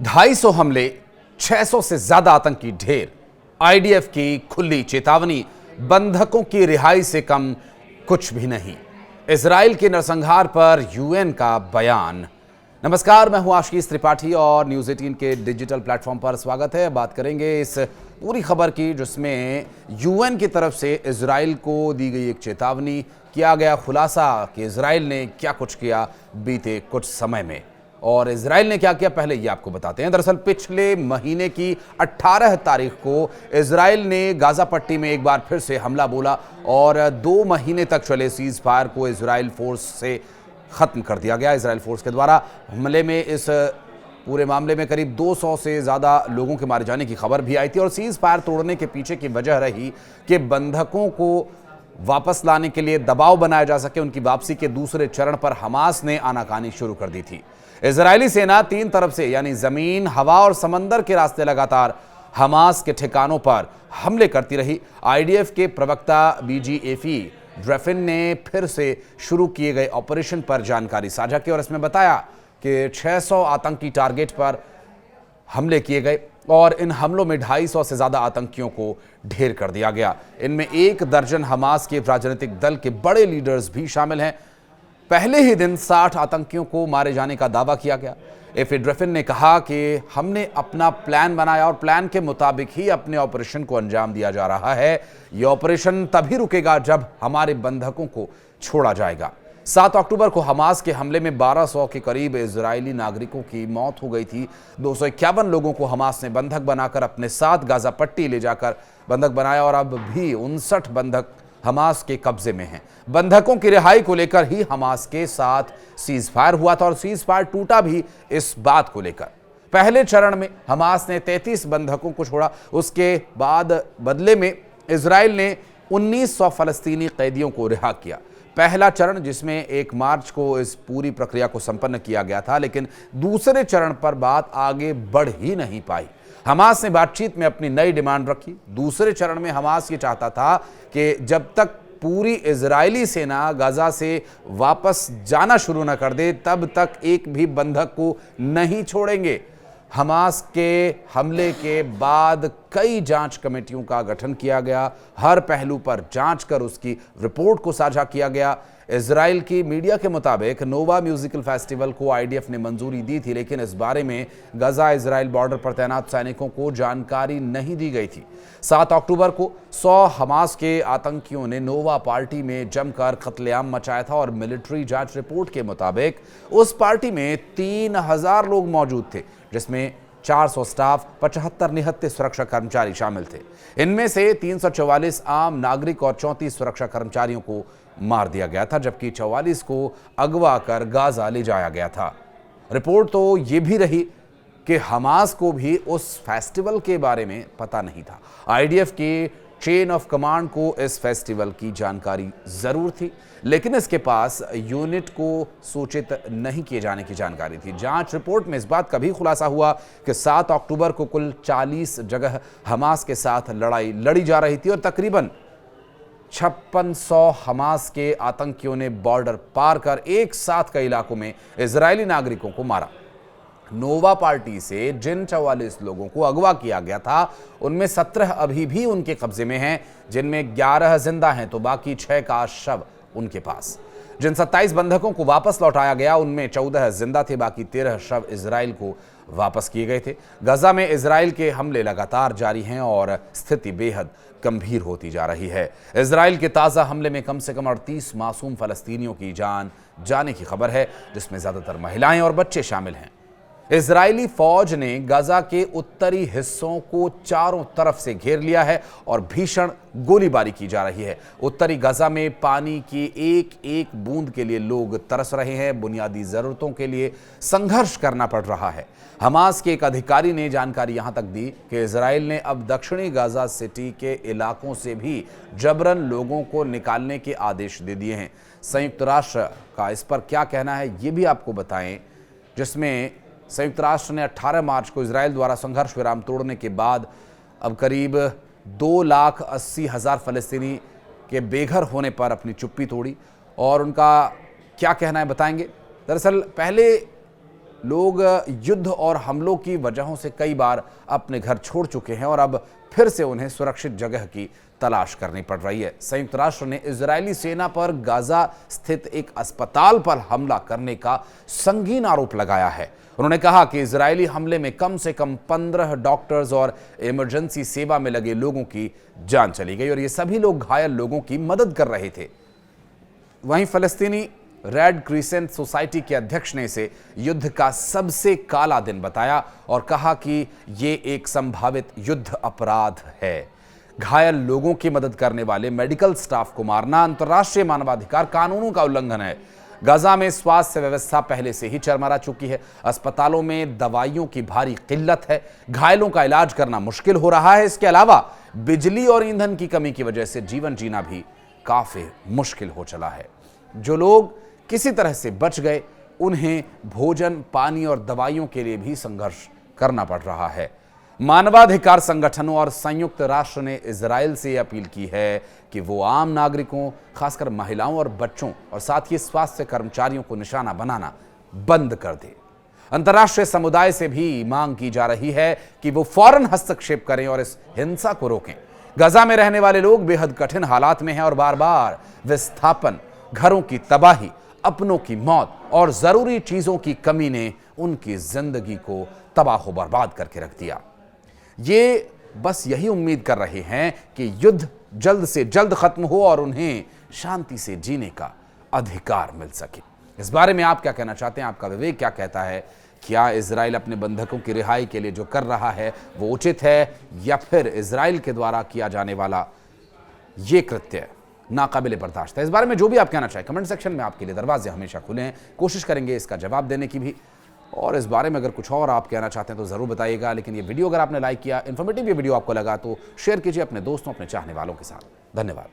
250 हमले, 600 से ज्यादा आतंकी ढेर, आईडीएफ की खुली चेतावनी, बंधकों की रिहाई से कम कुछ भी नहीं। इजराइल के नरसंहार पर यूएन का बयान। नमस्कार, मैं हूं आशीष त्रिपाठी और न्यूज़ 18 के डिजिटल प्लेटफॉर्म पर स्वागत है। बात करेंगे इस पूरी खबर की जिसमें यूएन की तरफ से इजराइल को दी गई एक चेतावनी, किया गया खुलासा कि इजराइल ने क्या कुछ किया बीते कुछ समय में और इजराइल ने क्या किया, पहले ये आपको बताते हैं। दरअसल पिछले महीने की 18 तारीख को इजराइल ने गाजा पट्टी में एक बार फिर से हमला बोला और 2 महीने तक चले सीज फायर को इजराइल फोर्स से खत्म कर दिया गया। इजराइल फोर्स के द्वारा हमले में इस पूरे मामले में करीब 200 से ज़्यादा लोगों के मारे जाने की खबर भी आई थी और सीज फायर तोड़ने के पीछे की वजह रही कि बंधकों को वापस लाने के लिए दबाव बनाया जा सके। उनकी वापसी के दूसरे चरण पर हमास ने आनाकानी शुरू कर दी थी। इजरायली सेना 3 तरफ से यानी जमीन, हवा और समंदर के रास्ते लगातार हमास के ठिकानों पर हमले करती रही। आईडीएफ के प्रवक्ता बीजीएफई ड्रेफिन ने फिर से शुरू किए गए ऑपरेशन पर जानकारी साझा की और इसमें बताया कि 600 आतंकी टारगेट पर हमले किए गए और इन हमलों में 250 से ज्यादा आतंकियों को ढेर कर दिया गया। इनमें 1 दर्जन हमास के राजनीतिक दल के बड़े लीडर्स भी शामिल हैं। पहले ही दिन 60 आतंकियों को मारे जाने का दावा किया गया। एफए ड्रेफिन ने कहा कि हमने अपना प्लान बनाया और प्लान के मुताबिक ही अपने ऑपरेशन को अंजाम दिया जा रहा है। यह ऑपरेशन तभी रुकेगा जब हमारे बंधकों को छोड़ा जाएगा। 7 अक्टूबर को हमास के हमले में 1200 के करीब इजरायली नागरिकों की मौत हो गई थी। 251 लोगों को हमास ने बंधक बनाकर अपने साथ गाजा पट्टी ले जाकर बंधक बनाया और अब भी 59 बंधक हमास के कब्जे में हैं। बंधकों की रिहाई को लेकर ही हमास के साथ सीज फायर हुआ था और सीज फायर टूटा भी इस बात को लेकर। पहले चरण में हमास ने 33 बंधकों को छोड़ा। उसके बाद बदले में इजराइल ने 1900 फलस्तीनी कैदियों को रिहा किया। पहला चरण जिसमें 1 मार्च को इस पूरी प्रक्रिया को संपन्न किया गया था, लेकिन दूसरे चरण पर बात आगे बढ़ ही नहीं पाई। हमास ने बातचीत में अपनी नई डिमांड रखी। दूसरे चरण में हमास ये चाहता था कि जब तक पूरी इजरायली सेना गाजा से वापस जाना शुरू न कर दे तब तक एक भी बंधक को नहीं छोड़ेंगे। हमास के हमले के बाद कई जांच कमेटियों का गठन किया गया। हर पहलू पर जांच कर उसकी रिपोर्ट को साझा किया गया। इजराइल की मीडिया के मुताबिक नोवा म्यूजिकल फेस्टिवल को आईडीएफ ने मंजूरी दी थी, लेकिन इस बारे में गाजा इजराइल बॉर्डर पर तैनात सैनिकों को जानकारी नहीं दी गई थी। 7 अक्टूबर को 100 हमास के आतंकियों ने नोवा पार्टी में जमकर कत्लेआम मचाया था और मिलिट्री जांच रिपोर्ट के मुताबिक उस पार्टी में 3000 लोग मौजूद थे, जिसमें 400 स्टाफ, 75 निहत्थे सुरक्षा कर्मचारी शामिल थे। इनमें से 344 आम नागरिक और 34 सुरक्षा कर्मचारियों को मार दिया गया था, जबकि 44 को अगवा कर गाजा ले जाया गया था। रिपोर्ट तो ये भी रही कि हमास को भी उस फेस्टिवल के बारे में पता नहीं था। आईडीएफ के चेन ऑफ कमांड को इस फेस्टिवल की जानकारी जरूर थी, लेकिन इसके पास यूनिट को सूचित नहीं किए जाने की जानकारी थी। जांच रिपोर्ट में इस बात का भी खुलासा हुआ कि 7 अक्टूबर को कुल 40 जगह हमास के साथ लड़ाई लड़ी जा रही थी और तकरीबन 5600 हमास के आतंकियों ने बॉर्डर पार कर एक साथ कई इलाकों में इजरायली नागरिकों को मारा। नोवा पार्टी से जिन 44 लोगों को अगवा किया गया था, उनमें 17 अभी भी उनके कब्जे में हैं, जिनमें 11 जिंदा हैं तो बाकी 6 का शव उनके पास। जिन 27 बंधकों को वापस लौटाया गया उनमें 14 जिंदा थे, बाकी 13 शव इजराइल को वापस किए गए थे। गाजा में इजराइल के हमले लगातार जारी हैं और स्थिति बेहद गंभीर होती जा रही है। इजराइल के ताज़ा हमले में कम से कम 38 मासूम फलस्तीनियों की जान जाने की खबर है, जिसमें ज्यादातर महिलाएं और बच्चे शामिल हैं। इजरायली फौज ने गाजा के उत्तरी हिस्सों को चारों तरफ से घेर लिया है और भीषण गोलीबारी की जा रही है। उत्तरी गाजा में पानी की एक एक बूंद के लिए लोग तरस रहे हैं। बुनियादी जरूरतों के लिए संघर्ष करना पड़ रहा है। हमास के एक अधिकारी ने जानकारी यहां तक दी कि इजराइल ने अब दक्षिणी गाजा सिटी के इलाकों से भी जबरन लोगों को निकालने के आदेश दे दिए हैं। संयुक्त राष्ट्र का इस पर क्या कहना है ये भी आपको बताएं, जिसमें संयुक्त राष्ट्र ने 18 मार्च को इजराइल द्वारा संघर्ष विराम तोड़ने के बाद अब करीब 2,80,000 फलस्तीनी के बेघर होने पर अपनी चुप्पी तोड़ी और उनका क्या कहना है बताएंगे। दरअसल पहले लोग युद्ध और हमलों की वजहों से कई बार अपने घर छोड़ चुके हैं और अब फिर से उन्हें सुरक्षित जगह की तलाश करनी पड़ रही है। संयुक्त राष्ट्र ने इजरायली सेना पर गाजा स्थित एक अस्पताल पर हमला करने का संगीन आरोप लगाया है। उन्होंने कहा कि इजरायली हमले में कम से कम 15 डॉक्टर्स और इमरजेंसी सेवा में लगे लोगों की जान चली गई और ये सभी लोग घायल लोगों की मदद कर रहे थे। वहीं फलस्तीनी रेड क्रिसेंट सोसाइटी के अध्यक्ष ने इसे युद्ध का सबसे काला दिन बताया और कहा कि ये एक संभावित युद्ध अपराध है। घायल लोगों की मदद करने वाले मेडिकल स्टाफ को मारना अंतर्राष्ट्रीय मानवाधिकार कानूनों का उल्लंघन है। गाजा में स्वास्थ्य व्यवस्था पहले से ही चरमरा चुकी है। अस्पतालों में दवाइयों की भारी किल्लत है। घायलों का इलाज करना मुश्किल हो रहा है। इसके अलावा बिजली और ईंधन की कमी की वजह से जीवन जीना भी काफी मुश्किल हो चला है। जो लोग किसी तरह से बच गए, उन्हें भोजन, पानी और दवाइयों के लिए भी संघर्ष करना पड़ रहा है। मानवाधिकार संगठनों और संयुक्त राष्ट्र ने इजराइल से अपील की है कि वो आम नागरिकों, खासकर महिलाओं और बच्चों और साथ ही स्वास्थ्य कर्मचारियों को निशाना बनाना बंद कर दे। अंतर्राष्ट्रीय समुदाय से भी मांग की जा रही है कि वो फौरन हस्तक्षेप करें और इस हिंसा को रोकें। गाजा में रहने वाले लोग बेहद कठिन हालात में हैं और बार बार विस्थापन, घरों की तबाही, अपनों की मौत और जरूरी चीजों की कमी ने उनकी जिंदगी को तबाह बर्बाद करके रख दिया। ये बस यही उम्मीद कर रहे हैं कि युद्ध जल्द से जल्द खत्म हो और उन्हें शांति से जीने का अधिकार मिल सके। इस बारे में आप क्या कहना चाहते हैं? आपका विवेक क्या कहता है? क्या इजराइल अपने बंधकों की रिहाई के लिए जो कर रहा है वो उचित है, या फिर इजराइल के द्वारा किया जाने वाला ये कृत्य नाकाबिले बर्दाश्त है? इस बारे में जो भी आप कहना चाहें, कमेंट सेक्शन में आपके लिए दरवाजे हमेशा खुले हैं। कोशिश करेंगे इसका जवाब देने की भी। और इस बारे में अगर कुछ और आप कहना चाहते हैं तो ज़रूर बताइएगा। लेकिन ये वीडियो अगर आपने लाइक किया, इन्फॉर्मेटिव ये वीडियो आपको लगा, तो शेयर कीजिए अपने दोस्तों, अपने चाहने वालों के साथ। धन्यवाद।